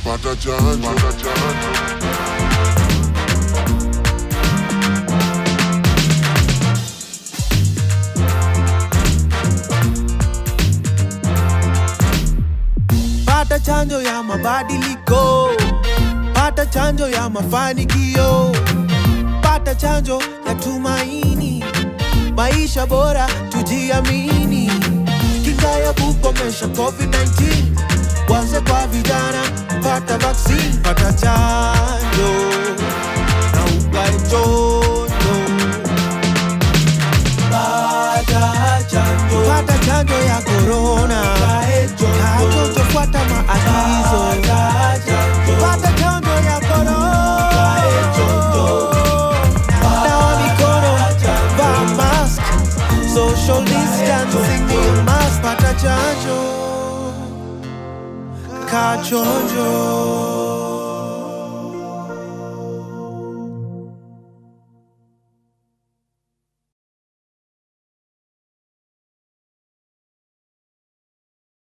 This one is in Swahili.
pata chanjo. Pata chanjo ya mabadiliko, pata chanjo ya mafanikio, pata chanjo ya tumaini, maisha bora tujiamini. Kinga ya kukomesha COVID-19, waze kwa vijana, pata vaccine. Pata chanjo na ukae chonjo. Pata chanjo, pata chanjo ya corona, chonjo, fuata maagizo. Pata chanjo ya corona, nawa mikono, vaa mask, social distancing ni must. Pata chanjo, ka chonjo.